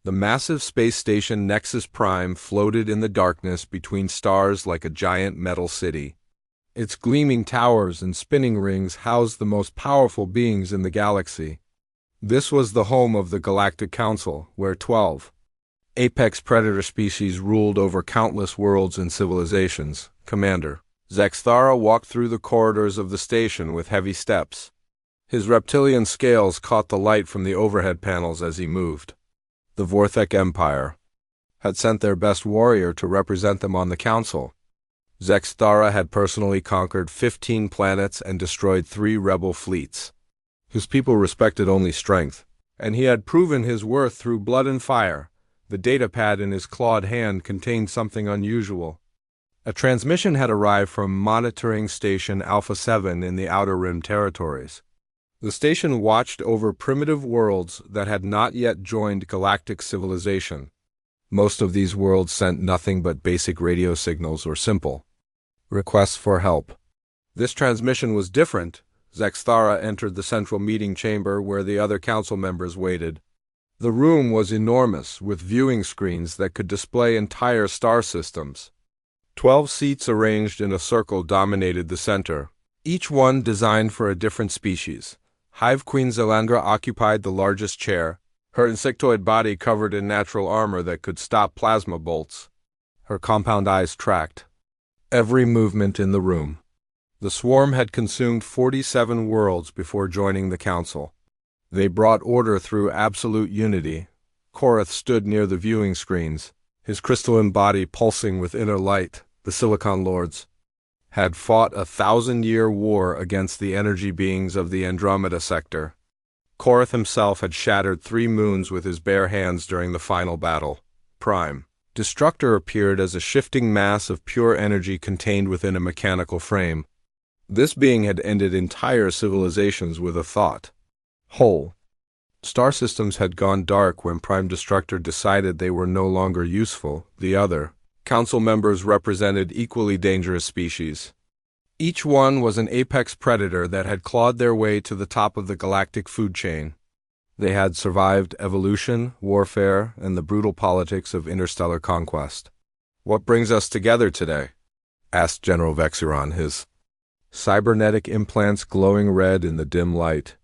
The massive space station Nexus Prime floated in the darkness between stars like a giant metal city. Its gleaming towers and spinning rings housed the most powerful beings in the galaxy. This was the home of the Galactic Council, where 12 apex predator species ruled over countless worlds and civilizations. Commander Zexthara walked through the corridors of the station with heavy steps. His reptilian scales caught the light from the overhead panels as he moved. The Vorthek Empire had sent their best warrior to represent them on the council. Zexthara had personally conquered 15 planets and destroyed 3 rebel fleets. His people respected only strength, and he had proven his worth through blood and fire. The datapad in his clawed hand contained something unusual. A transmission had arrived from Monitoring Station Alpha 7 in the Outer Rim territories. The station watched over primitive worlds that had not yet joined galactic civilization. Most of these worlds sent nothing but basic radio signals or simple requests for help. This transmission was different. Zexthara entered the central meeting chamber where the other council members waited. The room was enormous, with viewing screens that could display entire star systems. 12 seats arranged in a circle dominated the center, each one designed for a different species. Hive Queen Zelandra occupied the largest chair, her insectoid body covered in natural armor that could stop plasma bolts. Her compound eyes tracked every movement in the room. The swarm had consumed 47 worlds before joining the council. They brought order through absolute unity. Korath stood near the viewing screens, his crystalline body pulsing with inner light. The Silicon Lords had fought a 1,000-year war against the energy beings of the Andromeda sector. Korath himself had shattered 3 moons with his bare hands during the final battle. Prime Destructor appeared as a shifting mass of pure energy contained within a mechanical frame. This being had ended entire civilizations with a thought. Whole star systems had gone dark when Prime Destructor decided they were no longer useful. The other council members represented equally dangerous species. Each one was an apex predator that had clawed their way to the top of the galactic food chain. They had survived evolution, warfare, and the brutal politics of interstellar conquest. "What brings us together today?" asked General Vexiron, his cybernetic implants glowing red in the dim light.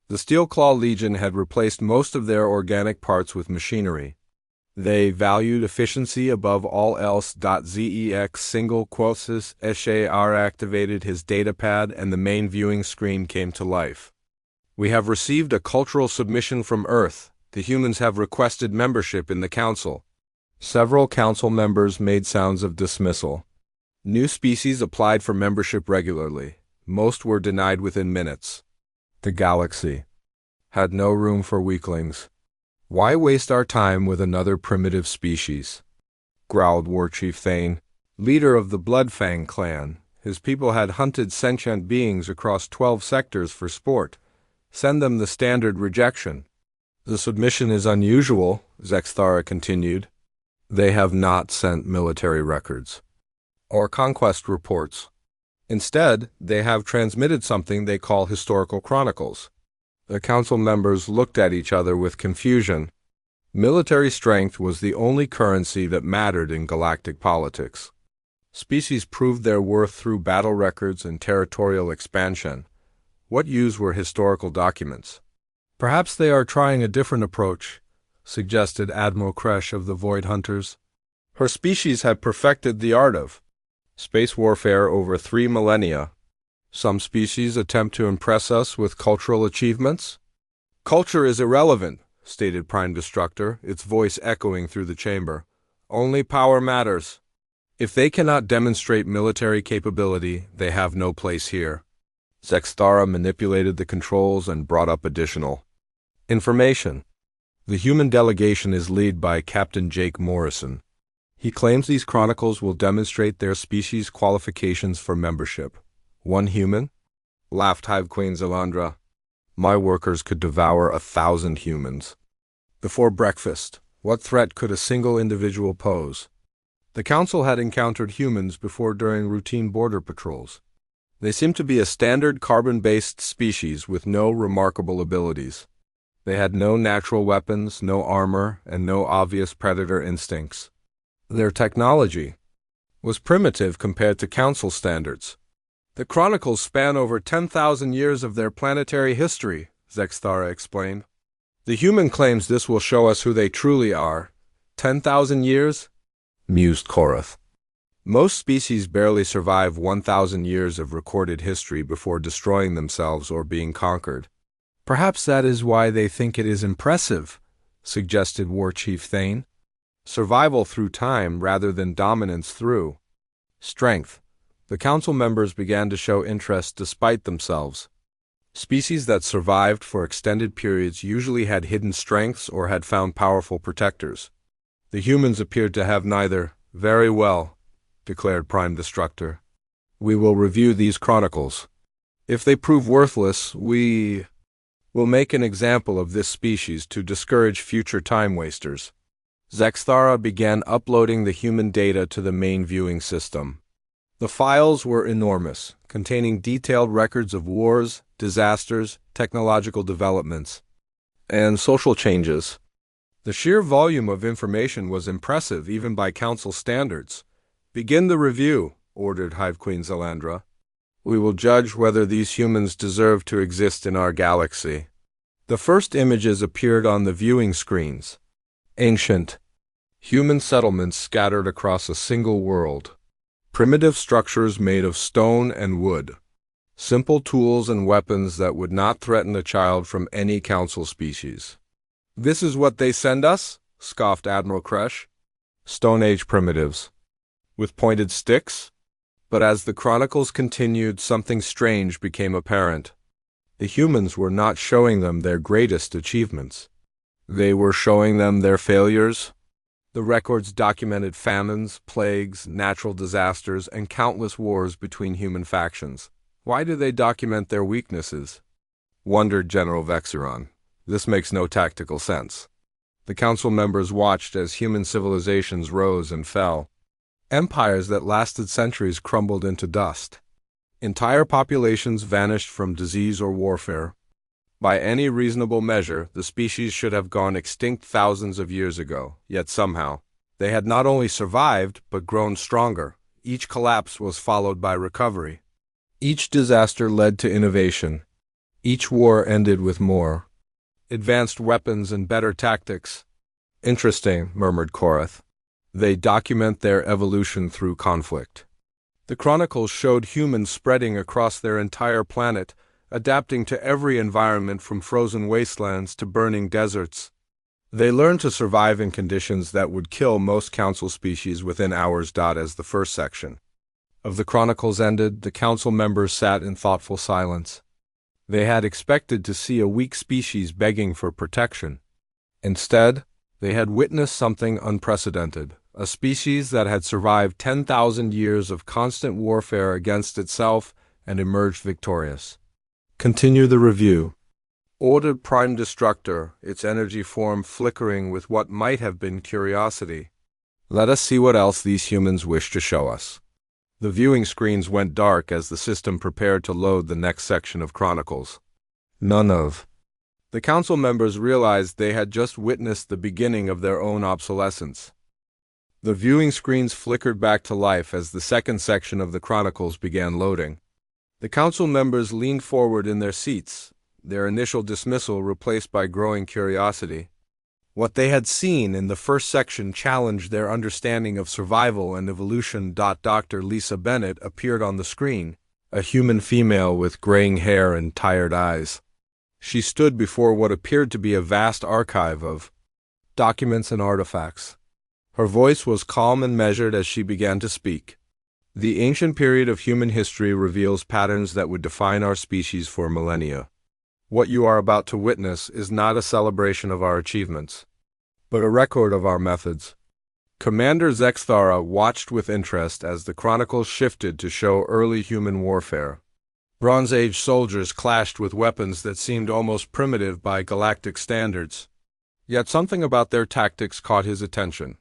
The Steelclaw Legion had replaced most of their organic parts with machinery. They valued efficiency above all else. ZEX single quosis SHAR activated his datapad and the main viewing screen came to life. "We have received a cultural submission from Earth. The humans have requested membership in the council." Several council members made sounds of dismissal. New species applied for membership regularly. Most were denied within minutes. The galaxy had no room for weaklings. "Why waste our time with another primitive species?" growled Warchief Thane, leader of the Bloodfang clan. His people had hunted sentient beings across 12 sectors for sport. Send them the standard rejection. "The submission is unusual," Zexthara continued. "They have not sent military records or conquest reports. Instead, they have transmitted something they call historical chronicles." The council members looked at each other with confusion. Military strength was the only currency that mattered in galactic politics. Species proved their worth through battle records and territorial expansion. What use were historical documents? "Perhaps they are trying a different approach," suggested Admiral Kresh of the Void Hunters. "Her species had perfected the art of space warfare over 3 millennia. Some species attempt to impress us with cultural achievements." "Culture is irrelevant," stated Prime Destructor, its voice echoing through the chamber. "Only power matters. If they cannot demonstrate military capability, they have no place here." Zexthara manipulated the controls and brought up additional information. "The human delegation is led by Captain Jake Morrison. He claims these chronicles will demonstrate their species' qualifications for membership." "1 human?" laughed Hive Queen Zelandra. "My workers could devour 1,000 humans." Before breakfast, what threat could a single individual pose? The council had encountered humans before during routine border patrols. They seemed to be a standard carbon-based species with no remarkable abilities. They had no natural weapons, no armor, and no obvious predator instincts. Their technology was primitive compared to Council standards. The Chronicles span over 10,000 years of their planetary history, Zexthara explained. The human claims this will show us who they truly are. 10,000 years? Mused Korath. Most species barely survive 1,000 years of recorded history before destroying themselves or being conquered. Perhaps that is why they think it is impressive, suggested War Chief Thane. Survival through time rather than dominance through strength. The council members began to show interest despite themselves. Species that survived for extended periods usually had hidden strengths or had found powerful protectors. The humans appeared to have neither. Very well, declared Prime Destructor. We will review these chronicles. If they prove worthless, we will make an example of this species to discourage future time wasters. Zexthara began uploading the human data to the main viewing system. The files were enormous, containing detailed records of wars, disasters, technological developments, and social changes. The sheer volume of information was impressive even by Council standards. Begin the review, ordered Hive Queen Zalandra. We will judge whether these humans deserve to exist in our galaxy. The first images appeared on the viewing screens. Ancient human settlements scattered across a single world. Primitive structures made of stone and wood. Simple tools and weapons that would not threaten a child from any Council species. This is what they send us? Scoffed Admiral Kresh. Stone Age primitives. With pointed sticks? But as the chronicles continued, something strange became apparent. The humans were not showing them their greatest achievements. They were showing them their failures. The records documented famines, plagues, natural disasters, and countless wars between human factions. Why do they document their weaknesses? Wondered General Vexeron. This makes no tactical sense. The council members watched as human civilizations rose and fell. Empires that lasted centuries crumbled into dust. Entire populations vanished from disease or warfare. By any reasonable measure, the species should have gone extinct thousands of years ago, yet somehow, they had not only survived, but grown stronger. Each collapse was followed by recovery. Each disaster led to innovation. Each war ended with more advanced weapons and better tactics. Interesting, murmured Korath. They document their evolution through conflict. The chronicles showed humans spreading across their entire planet, adapting to every environment from frozen wastelands to burning deserts. They learned to survive in conditions that would kill most council species within hours. As the first section of the chronicles ended, the council members sat in thoughtful silence. They had expected to see a weak species begging for protection. Instead, they had witnessed something unprecedented, a species that had survived 10,000 years of constant warfare against itself and emerged victorious. Continue the review. Ordered Prime Destructor, its energy form flickering with what might have been curiosity. Let us see what else these humans wish to show us. The viewing screens went dark as the system prepared to load the next section of Chronicles. None of the council members realized they had just witnessed the beginning of their own obsolescence. The viewing screens flickered back to life as the second section of the Chronicles began loading. The council members leaned forward in their seats, their initial dismissal replaced by growing curiosity. What they had seen in the first section challenged their understanding of survival and evolution. Dr. Lisa Bennett appeared on the screen, a human female with graying hair and tired eyes. She stood before what appeared to be a vast archive of documents and artifacts. Her voice was calm and measured as she began to speak. The ancient period of human history reveals patterns that would define our species for millennia. What you are about to witness is not a celebration of our achievements, but a record of our methods. Commander Zexthara watched with interest as the chronicles shifted to show early human warfare. Bronze Age soldiers clashed with weapons that seemed almost primitive by galactic standards. Yet something about their tactics caught his attention.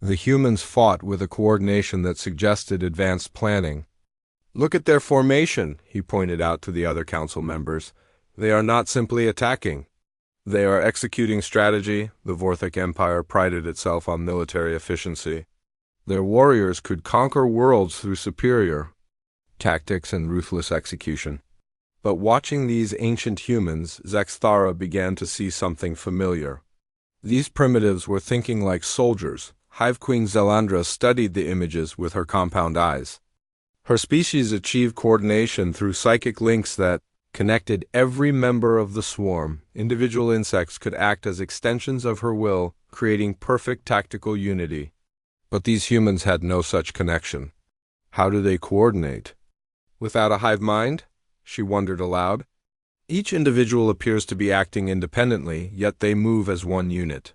The humans fought with a coordination that suggested advanced planning. Look at their formation, he pointed out to the other council members. They are not simply attacking. They are executing strategy. The Vorthok Empire prided itself on military efficiency. Their warriors could conquer worlds through superior tactics and ruthless execution. But watching these ancient humans, Zexthara began to see something familiar. These primitives were thinking like soldiers. Hive Queen Zelandra studied the images with her compound eyes. Her species achieved coordination through psychic links that connected every member of the swarm. Individual insects could act as extensions of her will, creating perfect tactical unity. But these humans had no such connection. How do they coordinate? Without a hive mind? She wondered aloud. Each individual appears to be acting independently, yet they move as one unit.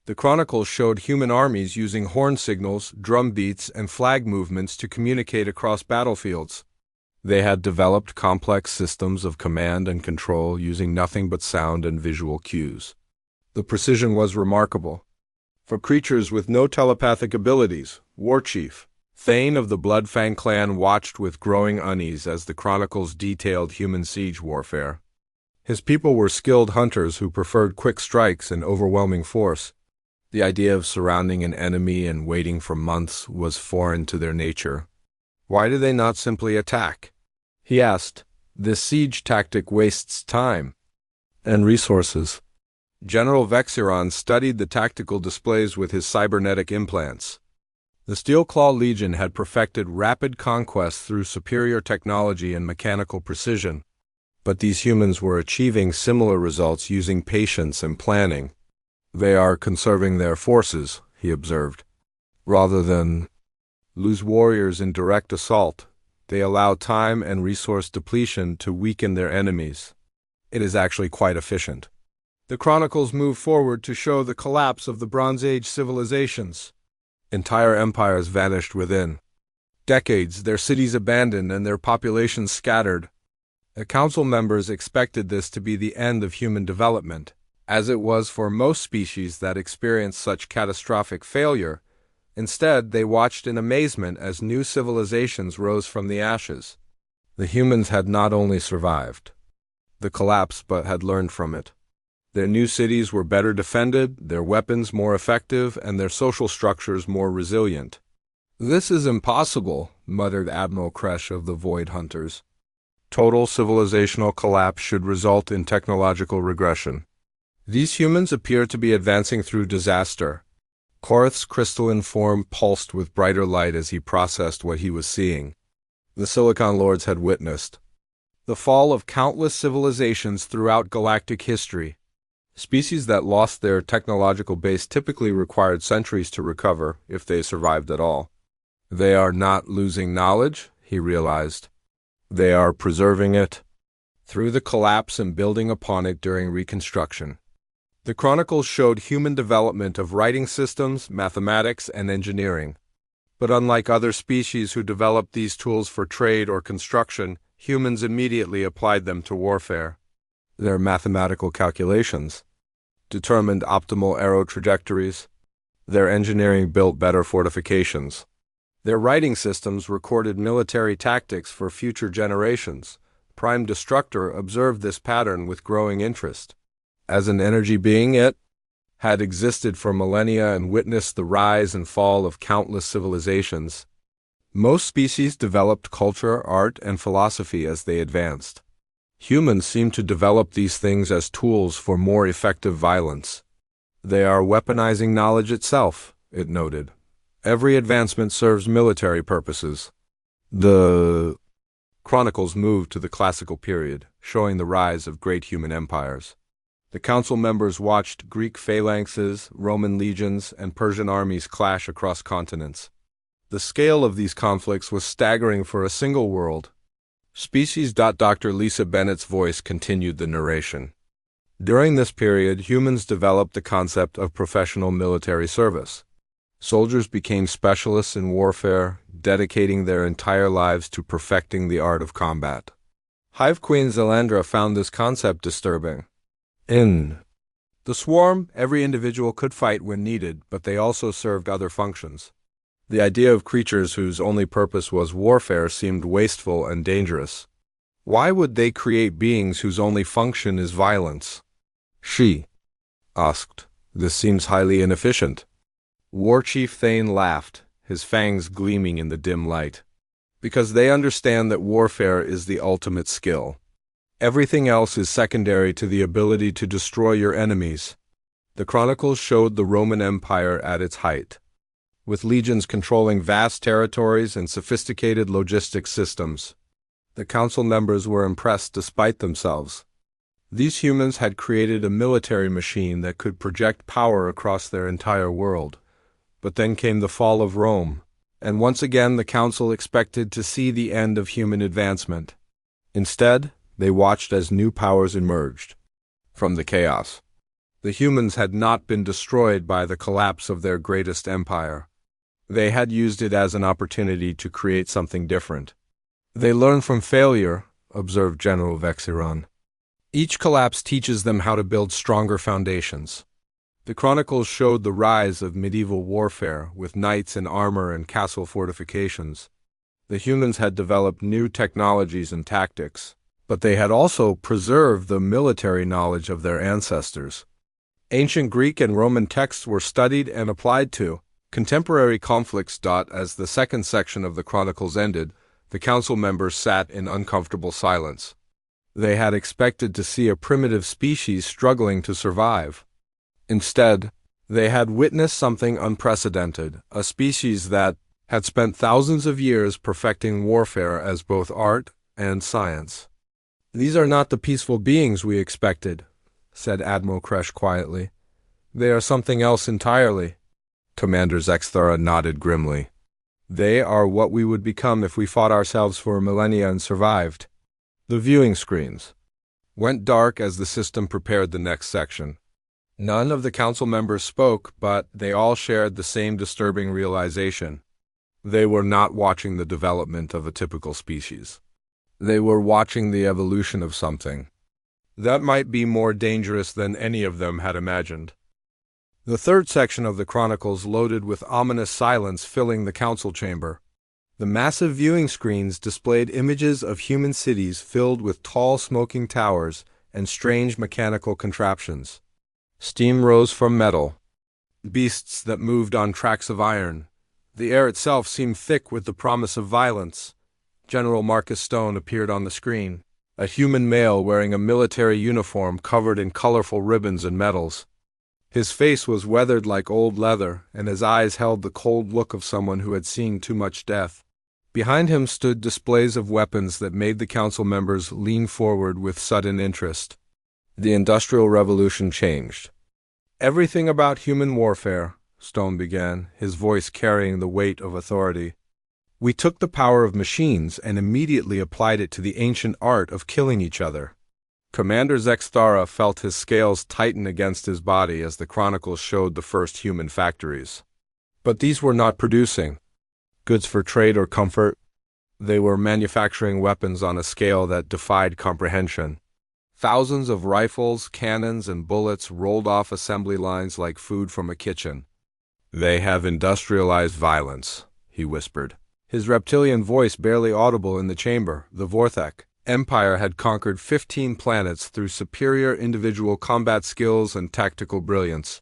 The Chronicles showed human armies using horn signals, drum beats, and flag movements to communicate across battlefields. They had developed complex systems of command and control using nothing but sound and visual cues. The precision was remarkable. For creatures with no telepathic abilities, Warchief Thane of the Bloodfang clan watched with growing unease as the Chronicles detailed human siege warfare. His people were skilled hunters who preferred quick strikes and overwhelming force. The idea of surrounding an enemy and waiting for months was foreign to their nature. Why do they not simply attack? He asked. This siege tactic wastes time and resources. General Vexiron studied the tactical displays with his cybernetic implants. The Steel Claw Legion had perfected rapid conquest through superior technology and mechanical precision. But these humans were achieving similar results using patience and planning. They are conserving their forces, he observed. Rather than lose warriors in direct assault, they allow time and resource depletion to weaken their enemies. It is actually quite efficient. The Chronicles move forward to show the collapse of the Bronze Age civilizations. Entire empires vanished within decades, their cities abandoned and their populations scattered. The council members expected this to be the end of human development, as it was for most species that experienced such catastrophic failure. Instead, they watched in amazement as new civilizations rose from the ashes. The humans had not only survived the collapse but had learned from it. Their new cities were better defended, their weapons more effective, and their social structures more resilient. This is impossible, muttered Admiral Kresh of the Void Hunters. Total civilizational collapse should result in technological regression. These humans appear to be advancing through disaster. Korath's crystalline form pulsed with brighter light as he processed what he was seeing. The Silicon Lords had witnessed the fall of countless civilizations throughout galactic history. Species that lost their technological base typically required centuries to recover, if they survived at all. They are not losing knowledge, he realized. They are preserving it through the collapse and building upon it during reconstruction. The Chronicles showed human development of writing systems, mathematics, and engineering. But unlike other species who developed these tools for trade or construction, humans immediately applied them to warfare. Their mathematical calculations determined optimal arrow trajectories. Their engineering built better fortifications. Their writing systems recorded military tactics for future generations. Prime Destructor observed this pattern with growing interest. As an energy being, it had existed for millennia and witnessed the rise and fall of countless civilizations. Most species developed culture, art, and philosophy as they advanced. Humans seem to develop these things as tools for more effective violence. They are weaponizing knowledge itself, it noted. Every advancement serves military purposes. The Chronicles moved to the classical period, showing the rise of great human empires. The council members watched Greek phalanxes, Roman legions, and Persian armies clash across continents. The scale of these conflicts was staggering for a single world. Species. Dr. Lisa Bennett's voice continued the narration. During this period, humans developed the concept of professional military service. Soldiers became specialists in warfare, dedicating their entire lives to perfecting the art of combat. Hive Queen Zelandra found this concept disturbing. In the swarm, every individual could fight when needed, but they also served other functions. The idea of creatures whose only purpose was warfare seemed wasteful and dangerous. Why would they create beings whose only function is violence? She asked. This seems highly inefficient. War Chief Thane laughed, his fangs gleaming in the dim light. Because they understand that warfare is the ultimate skill. Everything else is secondary to the ability to destroy your enemies. The Chronicles showed the Roman Empire at its height, with legions controlling vast territories and sophisticated logistics systems. The council members were impressed despite themselves. These humans had created a military machine that could project power across their entire world. But then came the fall of Rome, and once again the council expected to see the end of human advancement. Instead, they watched as new powers emerged from the chaos. The humans had not been destroyed by the collapse of their greatest empire. They had used it as an opportunity to create something different. They learn from failure, observed General Vexiron. Each collapse teaches them how to build stronger foundations. The Chronicles showed the rise of medieval warfare with knights in armor and castle fortifications. The humans had developed new technologies and tactics, but they had also preserved the military knowledge of their ancestors. Ancient Greek and Roman texts were studied and applied to contemporary conflicts. As the second section of the Chronicles ended, the council members sat in uncomfortable silence. They had expected to see a primitive species struggling to survive. Instead, they had witnessed something unprecedented, a species that had spent thousands of years perfecting warfare as both art and science. "These are not the peaceful beings we expected," said Admiral Kresh quietly. "They are something else entirely." Commander Zexthara nodded grimly. "They are what we would become if we fought ourselves for millennia and survived." The viewing screens went dark as the system prepared the next section. None of the council members spoke, but they all shared the same disturbing realization. They were not watching the development of a typical species. They were watching the evolution of something that might be more dangerous than any of them had imagined. The third section of the Chronicles loaded with ominous silence filling the council chamber. The massive viewing screens displayed images of human cities filled with tall smoking towers and strange mechanical contraptions. Steam rose from metal, beasts that moved on tracks of iron. The air itself seemed thick with the promise of violence. General Marcus Stone appeared on the screen, a human male wearing a military uniform covered in colorful ribbons and medals. His face was weathered like old leather, and his eyes held the cold look of someone who had seen too much death. Behind him stood displays of weapons that made the council members lean forward with sudden interest. The Industrial Revolution changed everything about human warfare, Stone began, his voice carrying the weight of authority. "We took the power of machines and immediately applied it to the ancient art of killing each other." Commander Zexthara felt his scales tighten against his body as the Chronicles showed the first human factories. But these were not producing goods for trade or comfort. They were manufacturing weapons on a scale that defied comprehension. Thousands of rifles, cannons, and bullets rolled off assembly lines like food from a kitchen. "They have industrialized violence," he whispered, his reptilian voice barely audible in the chamber. The Vorthek Empire had conquered 15 planets through superior individual combat skills and tactical brilliance.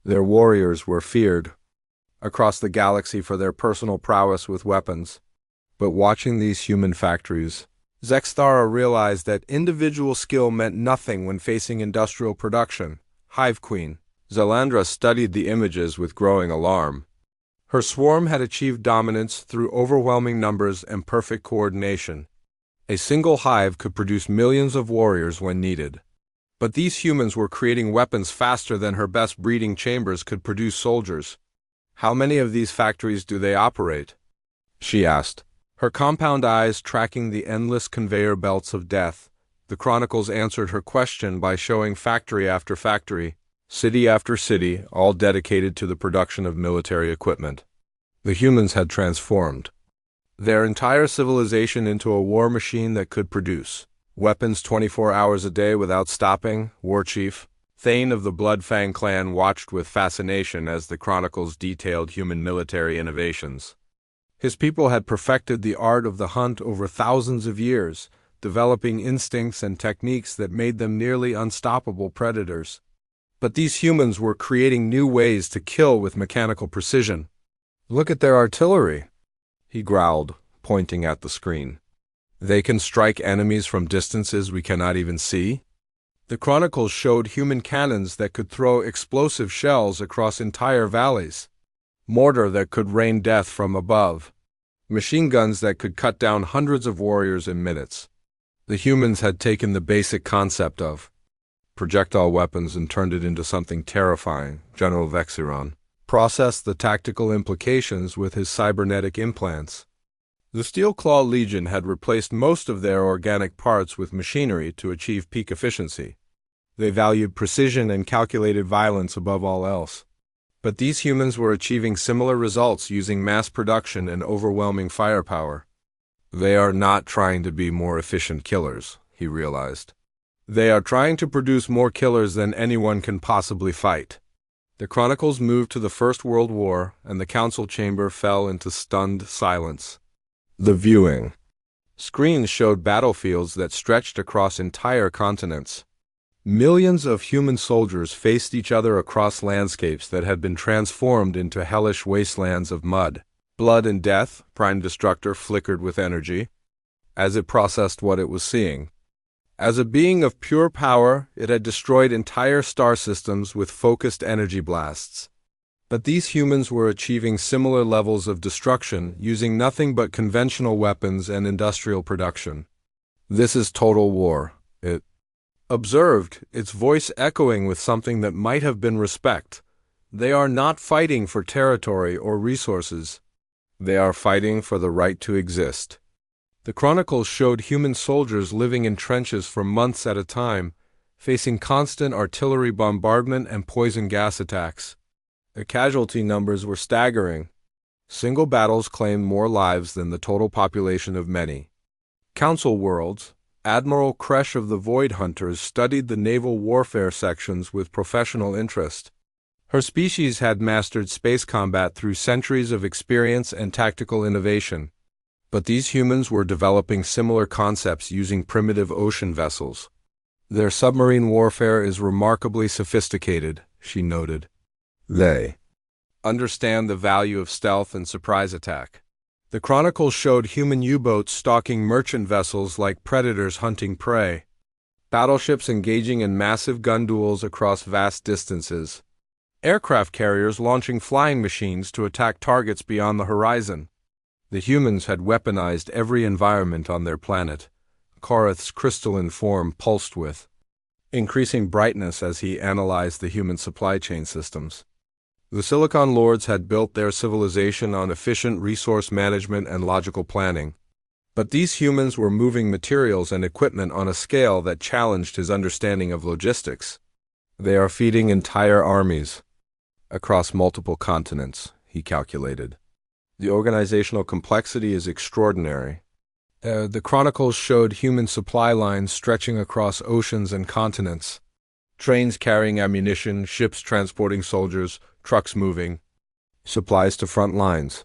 Their warriors were feared across the galaxy for their personal prowess with weapons. But watching these human factories, Zexthara realized that individual skill meant nothing when facing industrial production. Hive Queen Zalandra studied the images with growing alarm. Her swarm had achieved dominance through overwhelming numbers and perfect coordination. A single hive could produce millions of warriors when needed. But these humans were creating weapons faster than her best breeding chambers could produce soldiers. "How many of these factories do they operate?" she asked, her compound eyes tracking the endless conveyor belts of death. The Chronicles answered her question by showing factory after factory, city after city, all dedicated to the production of military equipment. The humans had transformed their entire civilization into a war machine that could produce weapons 24 hours a day without stopping. War Chief Thane of the Bloodfang clan watched with fascination as the Chronicles detailed human military innovations. His people had perfected the art of the hunt over thousands of years. developing instincts and techniques that made them nearly unstoppable predators. But these humans were creating new ways to kill with mechanical precision. "Look at their artillery," he growled, pointing at the screen. "They can strike enemies from distances we cannot even see." The Chronicles showed human cannons that could throw explosive shells across entire valleys, mortar that could rain death from above, machine guns that could cut down hundreds of warriors in minutes. The humans had taken the basic concept of projectile weapons and turned it into something terrifying. General Vexiron processed the tactical implications with his cybernetic implants. The Steel Claw Legion had replaced most of their organic parts with machinery to achieve peak efficiency. They valued precision and calculated violence above all else. But these humans were achieving similar results using mass production and overwhelming firepower. They are not trying to be more efficient killers, he realized. They are trying to produce more killers than anyone can possibly fight. The Chronicles moved to the First World War, and the council chamber fell into stunned silence. The viewing screens showed battlefields that stretched across entire continents. Millions of human soldiers faced each other across landscapes that had been transformed into hellish wastelands of mud. Blood and death, Prime Destructor flickered with energy as it processed what it was seeing. As a being of pure power, it had destroyed entire star systems with focused energy blasts. But these humans were achieving similar levels of destruction using nothing but conventional weapons and industrial production. "This is total war," it observed, its voice echoing with something that might have been respect. "They are not fighting for territory or resources. They are fighting for the right to exist." The Chronicles showed human soldiers living in trenches for months at a time, facing constant artillery bombardment and poison gas attacks. The casualty numbers were staggering. Single battles claimed more lives than the total population of many. Council worlds, Admiral Kresh of the Void Hunters studied the naval warfare sections with professional interest. Her species had mastered space combat through centuries of experience and tactical innovation. But these humans were developing similar concepts using primitive ocean vessels. "Their submarine warfare is remarkably sophisticated," she noted. "They understand the value of stealth and surprise attack." The Chronicles showed human U-boats stalking merchant vessels like predators hunting prey, battleships engaging in massive gun duels across vast distances, aircraft carriers launching flying machines to attack targets beyond the horizon. The humans had weaponized every environment on their planet. Korath's crystalline form pulsed with increasing brightness as he analyzed the human supply chain systems. The Silicon Lords had built their civilization on efficient resource management and logical planning. But these humans were moving materials and equipment on a scale that challenged his understanding of logistics. "They are feeding entire armies across multiple continents," he calculated. "The organizational complexity is extraordinary." The Chronicles showed human supply lines stretching across oceans and continents. Trains carrying ammunition, ships transporting soldiers, trucks moving supplies to front lines.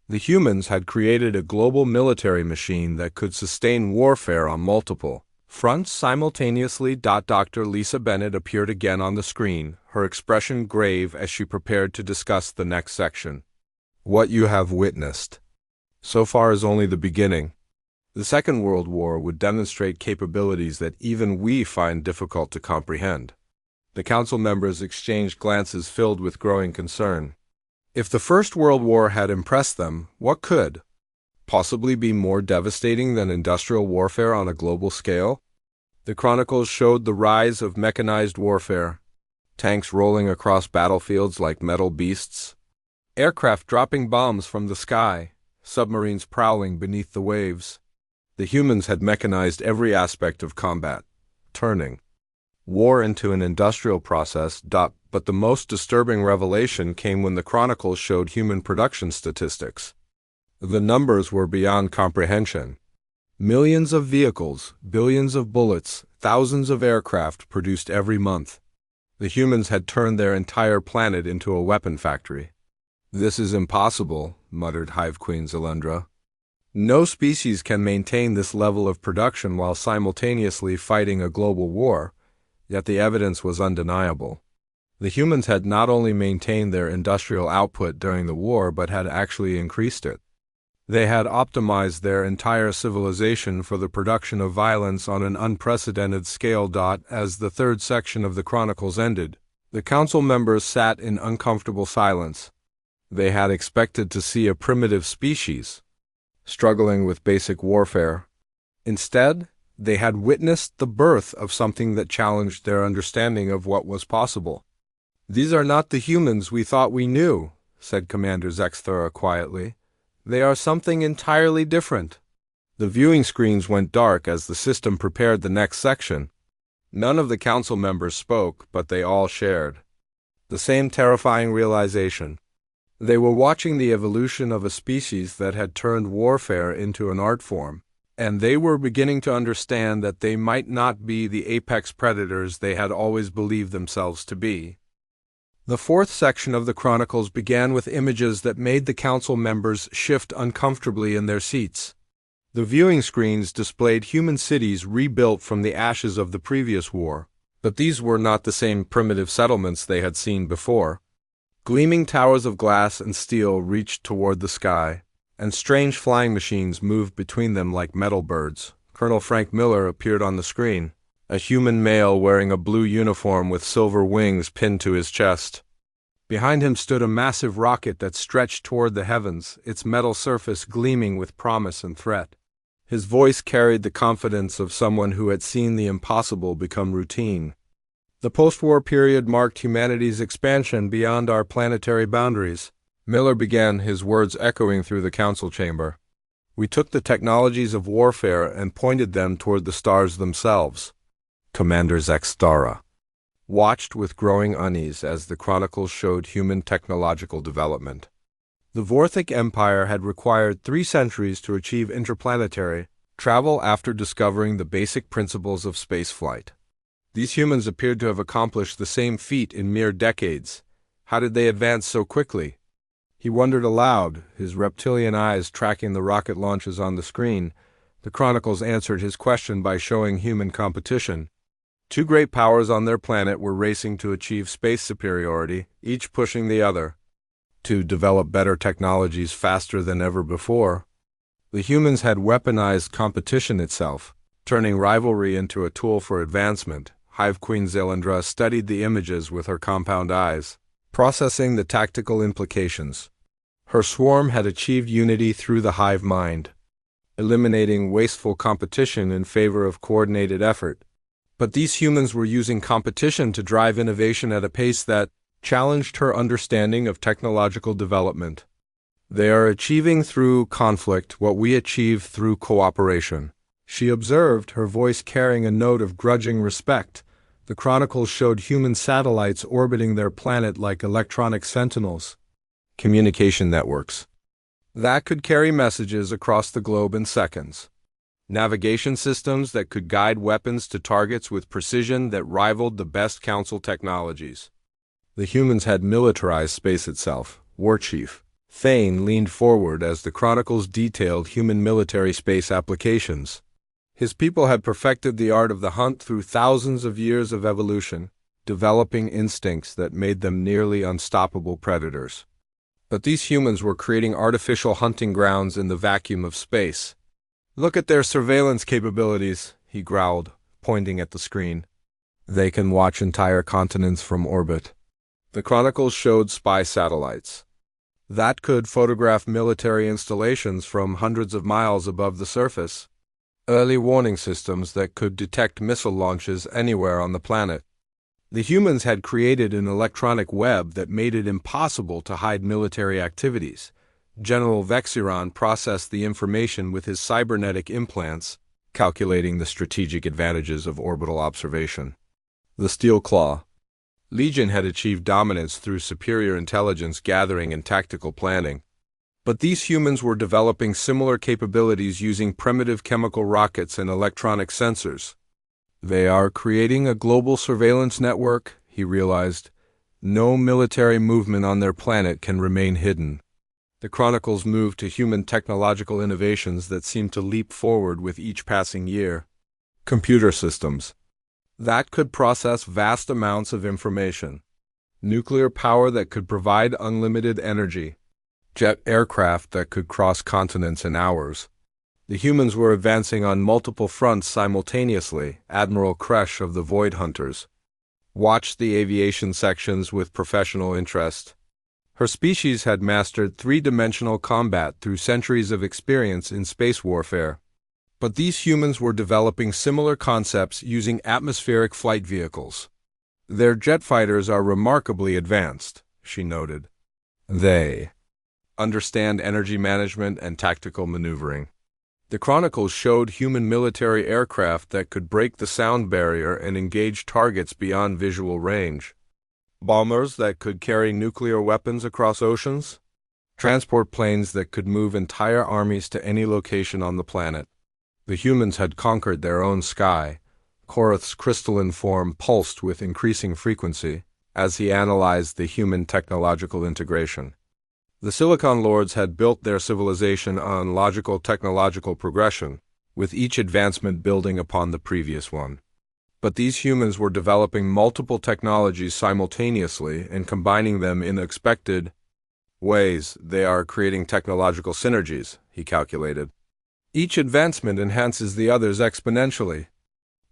The humans had created a global military machine that could sustain warfare on multiple fronts simultaneously. Dr. Lisa Bennett appeared again on the screen, her expression grave as she prepared to discuss the next section. "What you have witnessed so far is only the beginning. The Second World War would demonstrate capabilities that even we find difficult to comprehend." The council members exchanged glances filled with growing concern. If the First World War had impressed them, what could possibly be more devastating than industrial warfare on a global scale? The Chronicles showed the rise of mechanized warfare, tanks rolling across battlefields like metal beasts, aircraft dropping bombs from the sky, submarines prowling beneath the waves. The humans had mechanized every aspect of combat, turning war into an industrial process. But the most disturbing revelation came when the Chronicles showed human production statistics. The numbers were beyond comprehension. Millions of vehicles, billions of bullets, thousands of aircraft produced every month. The humans had turned their entire planet into a weapon factory. "This is impossible," muttered Hive Queen Zalendra. No species can maintain this level of production while simultaneously fighting a global war, yet the evidence was undeniable. The humans had not only maintained their industrial output during the war but had actually increased it. They had optimized their entire civilization for the production of violence on an unprecedented scale. As the third section of the Chronicles ended, the council members sat in uncomfortable silence. They had expected to see a primitive species, struggling with basic warfare. Instead, they had witnessed the birth of something that challenged their understanding of what was possible. "These are not the humans we thought we knew," said Commander Zexthura quietly. "They are something entirely different." The viewing screens went dark as the system prepared the next section. None of the council members spoke, but they all shared the same terrifying realization. They were watching the evolution of a species that had turned warfare into an art form, and they were beginning to understand that they might not be the apex predators they had always believed themselves to be. The fourth section of the Chronicles began with images that made the council members shift uncomfortably in their seats. The viewing screens displayed human cities rebuilt from the ashes of the previous war, but these were not the same primitive settlements they had seen before. Gleaming towers of glass and steel reached toward the sky, and strange flying machines moved between them like metal birds. Colonel Frank Miller appeared on the screen, a human male wearing a blue uniform with silver wings pinned to his chest. Behind him stood a massive rocket that stretched toward the heavens, its metal surface gleaming with promise and threat. His voice carried the confidence of someone who had seen the impossible become routine. The post-war period marked humanity's expansion beyond our planetary boundaries. Miller began, his words echoing through the council chamber. "We took the technologies of warfare and pointed them toward the stars themselves." Commander Zexthura watched with growing unease as the Chronicles showed human technological development. The Vorthic Empire had required 3 centuries to achieve interplanetary travel after discovering the basic principles of spaceflight. These humans appeared to have accomplished the same feat in mere decades. How did they advance so quickly? He wondered aloud, his reptilian eyes tracking the rocket launches on the screen. The Chronicles answered his question by showing human competition. 2 great powers on their planet were racing to achieve space superiority, each pushing the other to develop better technologies faster than ever before. The humans had weaponized competition itself, turning rivalry into a tool for advancement. Hive Queen Zilindra studied the images with her compound eyes, processing the tactical implications. Her swarm had achieved unity through the hive mind, eliminating wasteful competition in favor of coordinated effort. But these humans were using competition to drive innovation at a pace that challenged her understanding of technological development. "They are achieving through conflict what we achieve through cooperation," she observed, her voice carrying a note of grudging respect. The Chronicles showed human satellites orbiting their planet like electronic sentinels, communication networks that could carry messages across the globe in seconds. Navigation systems that could guide weapons to targets with precision that rivaled the best council technologies. The humans had militarized space itself. War Chief Thane leaned forward as the Chronicles detailed human military space applications. His people had perfected the art of the hunt through thousands of years of evolution, developing instincts that made them nearly unstoppable predators. But these humans were creating artificial hunting grounds in the vacuum of space. "Look at their surveillance capabilities," he growled, pointing at the screen. "They can watch entire continents from orbit." The Chronicles showed spy satellites that could photograph military installations from hundreds of miles above the surface, early warning systems that could detect missile launches anywhere on the planet. The humans had created an electronic web that made it impossible to hide military activities. General Vexiron processed the information with his cybernetic implants, calculating the strategic advantages of orbital observation. The Steel Claw Legion had achieved dominance through superior intelligence gathering and tactical planning. But these humans were developing similar capabilities using primitive chemical rockets and electronic sensors. "They are creating a global surveillance network," he realized. "No military movement on their planet can remain hidden." The Chronicles moved to human technological innovations that seemed to leap forward with each passing year. Computer systems that could process vast amounts of information. Nuclear power that could provide unlimited energy. Jet aircraft that could cross continents in hours. The humans were advancing on multiple fronts simultaneously. Admiral Kresh of the Void Hunters watched the aviation sections with professional interest. Her species had mastered three-dimensional combat through centuries of experience in space warfare. But these humans were developing similar concepts using atmospheric flight vehicles. Their jet fighters are remarkably advanced, she noted. They understand energy management and tactical maneuvering. The Chronicles showed human military aircraft that could break the sound barrier and engage targets beyond visual range. Bombers that could carry nuclear weapons across oceans. Transport planes that could move entire armies to any location on the planet. The humans had conquered their own sky. Korath's crystalline form pulsed with increasing frequency as he analyzed the human technological integration. The Silicon Lords had built their civilization on logical technological progression, with each advancement building upon the previous one. But these humans were developing multiple technologies simultaneously and combining them in unexpected ways. They are creating technological synergies, he calculated. Each advancement enhances the others exponentially.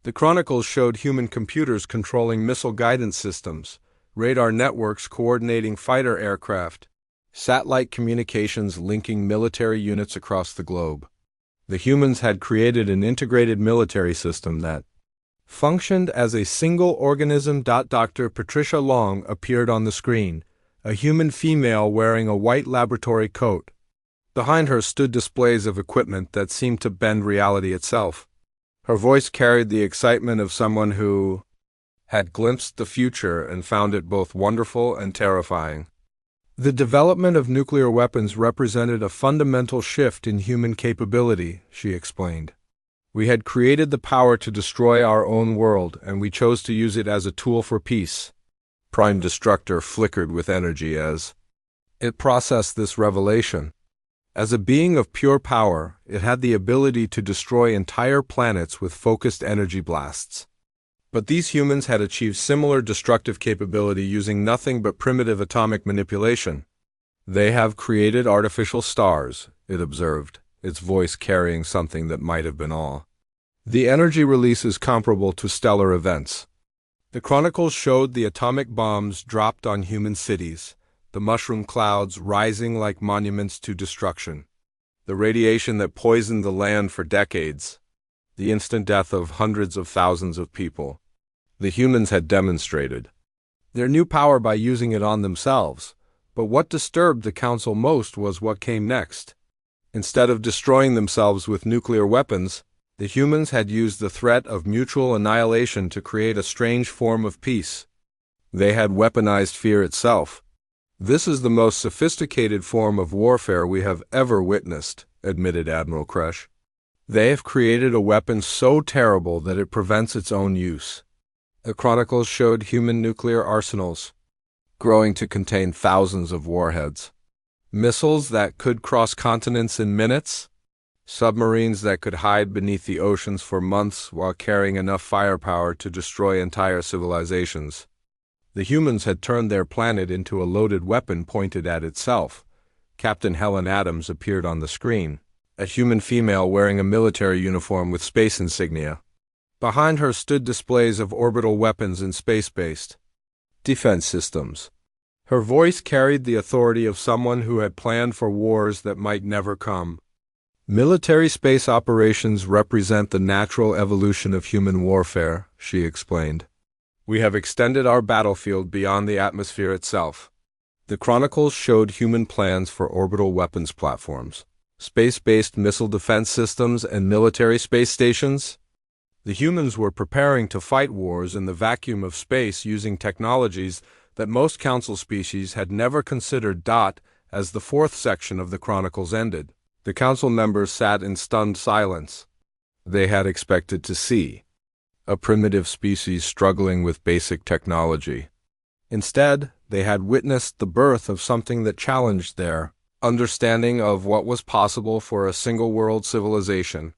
The Chronicles showed human computers controlling missile guidance systems, radar networks coordinating fighter aircraft, satellite communications linking military units across the globe. The humans had created an integrated military system that functioned as a single organism. Dr. Patricia Long appeared on the screen, a human female wearing a white laboratory coat. Behind her stood displays of equipment that seemed to bend reality itself. Her voice carried the excitement of someone who had glimpsed the future and found it both wonderful and terrifying. The development of nuclear weapons represented a fundamental shift in human capability, she explained. We had created the power to destroy our own world, and we chose to use it as a tool for peace. Prime Destructor flickered with energy as it processed this revelation. As a being of pure power, it had the ability to destroy entire planets with focused energy blasts. But these humans had achieved similar destructive capability using nothing but primitive atomic manipulation. They have created artificial stars, it observed, its voice carrying something that might have been awe. The energy release is comparable to stellar events. The Chronicles showed the atomic bombs dropped on human cities, the mushroom clouds rising like monuments to destruction, the radiation that poisoned the land for decades, the instant death of hundreds of thousands of people. The humans had demonstrated their new power by using it on themselves, but what disturbed the Council most was what came next. Instead of destroying themselves with nuclear weapons, the humans had used the threat of mutual annihilation to create a strange form of peace. They had weaponized fear itself. This is the most sophisticated form of warfare we have ever witnessed, admitted Admiral Kresh. They have created a weapon so terrible that it prevents its own use. The Chronicles showed human nuclear arsenals, growing to contain thousands of warheads. Missiles that could cross continents in minutes. Submarines that could hide beneath the oceans for months while carrying enough firepower to destroy entire civilizations. The humans had turned their planet into a loaded weapon pointed at itself. Captain Helen Adams appeared on the screen, a human female wearing a military uniform with space insignia. Behind her stood displays of orbital weapons and space-based defense systems. Her voice carried the authority of someone who had planned for wars that might never come. Military space operations represent the natural evolution of human warfare, she explained. We have extended our battlefield beyond the atmosphere itself. The Chronicles showed human plans for orbital weapons platforms, space-based missile defense systems, and military space stations. The humans were preparing to fight wars in the vacuum of space using technologies that most Council species had never considered. As the fourth section of the Chronicles ended, the Council members sat in stunned silence. They had expected to see a primitive species struggling with basic technology. Instead, they had witnessed the birth of something that challenged their understanding of what was possible for a single-world civilization.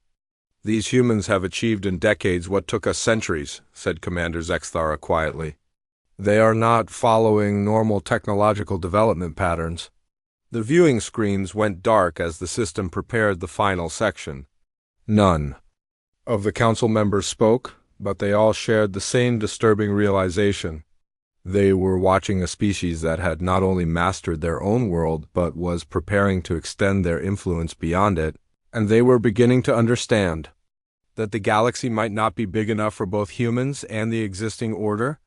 "These humans have achieved in decades what took us centuries," said Commander Zexthara quietly. "They are not following normal technological development patterns." The viewing screens went dark as the system prepared the final section. None of the council members spoke, but they all shared the same disturbing realization. They were watching a species that had not only mastered their own world, but was preparing to extend their influence beyond it, and they were beginning to understand that the galaxy might not be big enough for both humans and the existing order.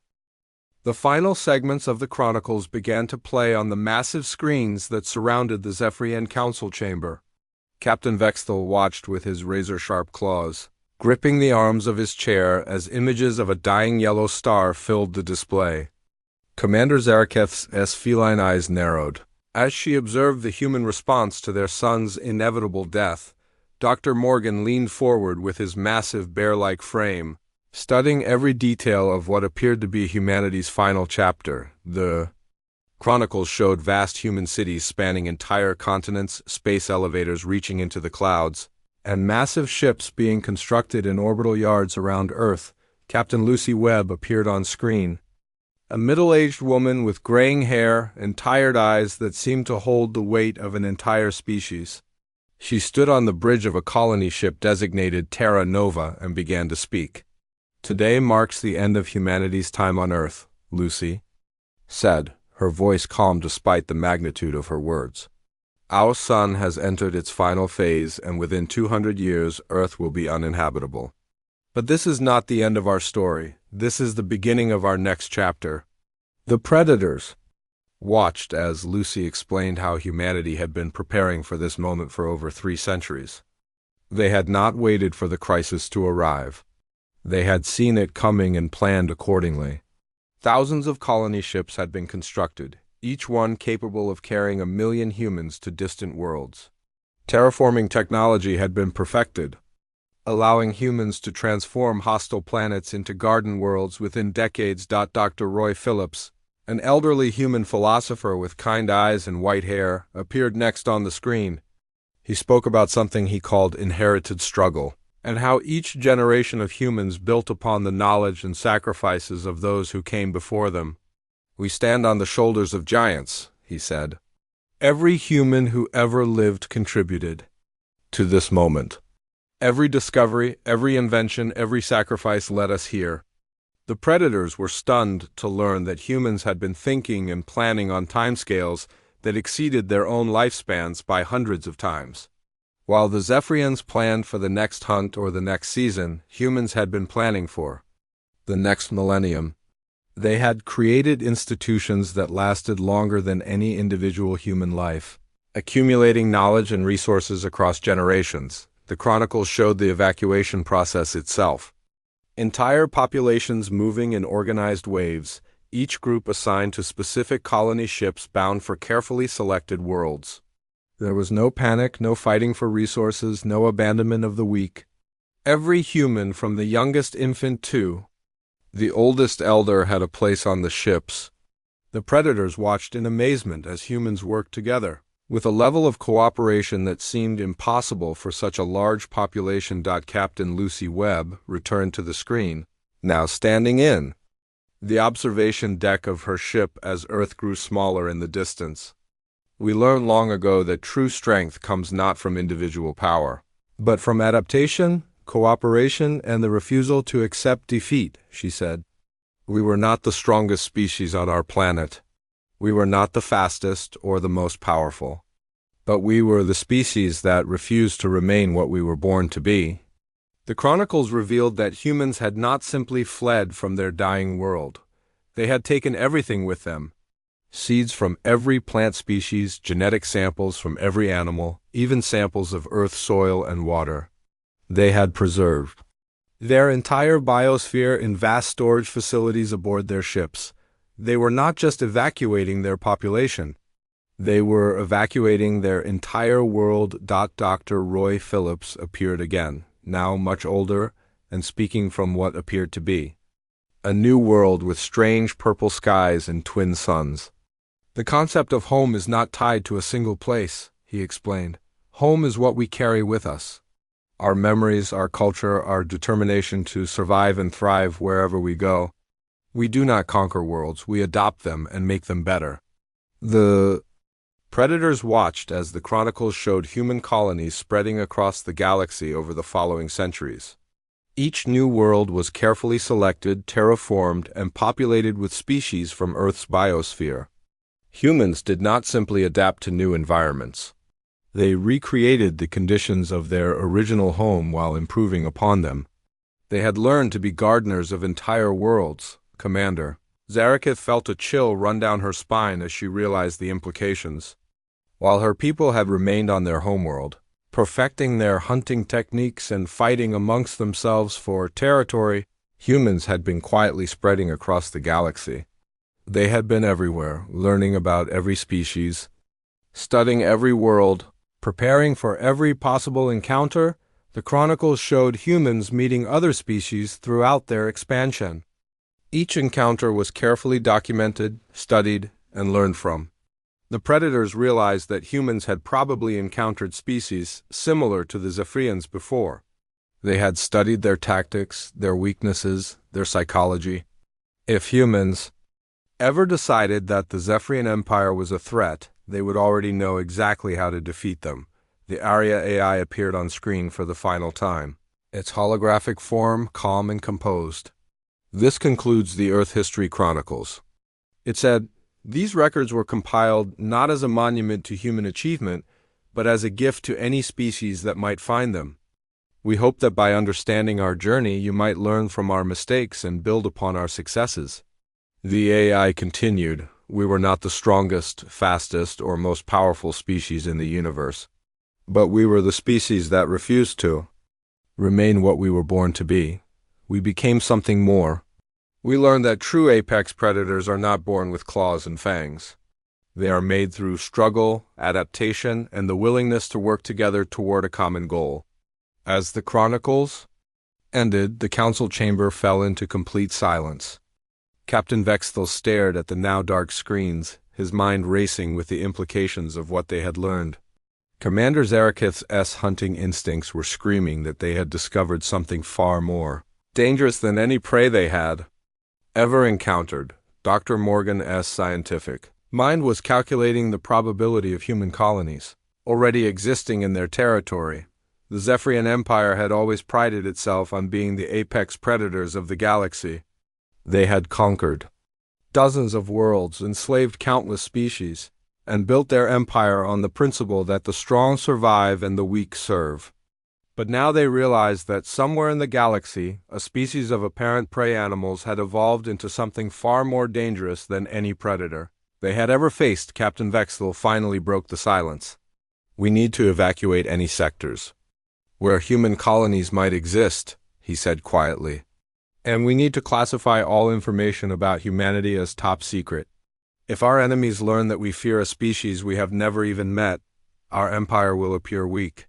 The final segments of the Chronicles began to play on the massive screens that surrounded the Zephyrian Council chamber. Captain Vexthal watched with his razor-sharp claws, gripping the arms of his chair as images of a dying yellow star filled the display. Commander Zaraketh's feline eyes narrowed. As she observed the human response to their son's inevitable death, Dr. Morgan leaned forward with his massive bear-like frame, studying every detail of what appeared to be humanity's final chapter. The Chronicles showed vast human cities spanning entire continents, space elevators reaching into the clouds, and massive ships being constructed in orbital yards around Earth. Captain Lucy Webb appeared on screen, a middle-aged woman with graying hair and tired eyes that seemed to hold the weight of an entire species. She stood on the bridge of a colony ship designated Terra Nova and began to speak. "Today marks the end of humanity's time on Earth," Lucy said, her voice calm despite the magnitude of her words. "Our sun has entered its final phase, and within 200 years Earth will be uninhabitable. But this is not the end of our story. This is the beginning of our next chapter." The Predators watched as Lucy explained how humanity had been preparing for this moment for over 3 centuries. They had not waited for the crisis to arrive. They had seen it coming and planned accordingly. Thousands of colony ships had been constructed, each one capable of carrying 1 million humans to distant worlds. Terraforming technology had been perfected, allowing humans to transform hostile planets into garden worlds within decades. Dr. Roy Phillips, an elderly human philosopher with kind eyes and white hair, appeared next on the screen. He spoke about something he called inherited struggle, and how each generation of humans built upon the knowledge and sacrifices of those who came before them. "We stand on the shoulders of giants," he said. "Every human who ever lived contributed to this moment. Every discovery, every invention, every sacrifice led us here." The Predators were stunned to learn that humans had been thinking and planning on timescales that exceeded their own lifespans by hundreds of times. While the Zephyrians planned for the next hunt or the next season, humans had been planning for the next millennium. They had created institutions that lasted longer than any individual human life, accumulating knowledge and resources across generations. The Chronicles showed the evacuation process itself. Entire populations moving in organized waves, each group assigned to specific colony ships bound for carefully selected worlds. There was no panic, no fighting for resources, no abandonment of the weak. Every human, from the youngest infant to the oldest elder, had a place on the ships. The Predators watched in amazement as humans worked together, with a level of cooperation that seemed impossible for such a large population. Captain Lucy Webb returned to the screen, now standing in the observation deck of her ship as Earth grew smaller in the distance. "We learned long ago that true strength comes not from individual power, but from adaptation, cooperation, and the refusal to accept defeat," she said. "We were not the strongest species on our planet. We were not the fastest or the most powerful. But we were the species that refused to remain what we were born to be." The Chronicles revealed that humans had not simply fled from their dying world. They had taken everything with them. Seeds from every plant species, genetic samples from every animal, even samples of Earth's soil and water. They had preserved their entire biosphere in vast storage facilities aboard their ships. They were not just evacuating their population. They were evacuating their entire world. Dr. Roy Phillips appeared again, now much older and speaking from what appeared to be a new world with strange purple skies and twin suns. The concept of home is not tied to a single place, he explained. Home is what we carry with us. Our memories, our culture, our determination to survive and thrive wherever we go. We do not conquer worlds, we adopt them and make them better. The Predators watched as the Chronicles showed human colonies spreading across the galaxy over the following centuries. Each new world was carefully selected, terraformed, and populated with species from Earth's biosphere. Humans did not simply adapt to new environments. They recreated the conditions of their original home while improving upon them. They had learned to be gardeners of entire worlds, Commander. Zarakith felt a chill run down her spine as she realized the implications. While her people had remained on their homeworld, perfecting their hunting techniques and fighting amongst themselves for territory, humans had been quietly spreading across the galaxy. They had been everywhere, learning about every species, studying every world, preparing for every possible encounter. The Chronicles showed humans meeting other species throughout their expansion. Each encounter was carefully documented, studied, and learned from. The Predators realized that humans had probably encountered species similar to the Zephyrians before. They had studied their tactics, their weaknesses, their psychology. If humans ever decided that the Zephyrian Empire was a threat, they would already know exactly how to defeat them. The Arya AI appeared on screen for the final time, its holographic form calm and composed. This concludes the Earth History Chronicles. It said, these records were compiled not as a monument to human achievement, but as a gift to any species that might find them. We hope that by understanding our journey, you might learn from our mistakes and build upon our successes. The AI continued, we were not the strongest, fastest, or most powerful species in the universe, but we were the species that refused to remain what we were born to be. We became something more. We learned that true apex predators are not born with claws and fangs. They are made through struggle, adaptation, and the willingness to work together toward a common goal. As the Chronicles ended, the council chamber fell into complete silence. Captain Vexthal stared at the now dark screens, his mind racing with the implications of what they had learned. Commander Zarakith's hunting instincts were screaming that they had discovered something far more dangerous than any prey they had ever encountered. Dr. Morgan's scientific mind was calculating the probability of human colonies already existing in their territory. The Zephyrian Empire had always prided itself on being the apex predators of the galaxy. They had conquered dozens of worlds, enslaved countless species, and built their empire on the principle that the strong survive and the weak serve. But now they realized that somewhere in the galaxy, a species of apparent prey animals had evolved into something far more dangerous than any predator they had ever faced. Captain Vexthal finally broke the silence. We need to evacuate any sectors where human colonies might exist, he said quietly. And we need to classify all information about humanity as top secret. If our enemies learn that we fear a species we have never even met, our empire will appear weak.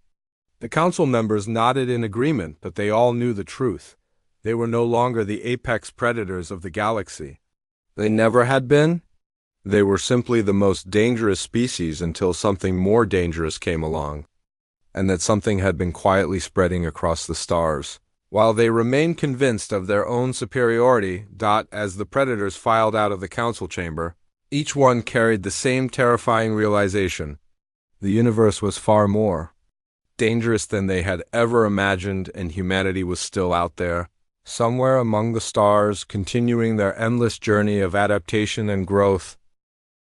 The council members nodded in agreement, but they all knew the truth. They were no longer the apex predators of the galaxy. They never had been. They were simply the most dangerous species until something more dangerous came along, and that something had been quietly spreading across the stars. While they remained convinced of their own superiority, as the predators filed out of the council chamber, each one carried the same terrifying realization. The universe was far more dangerous than they had ever imagined, and humanity was still out there, somewhere among the stars, continuing their endless journey of adaptation and growth.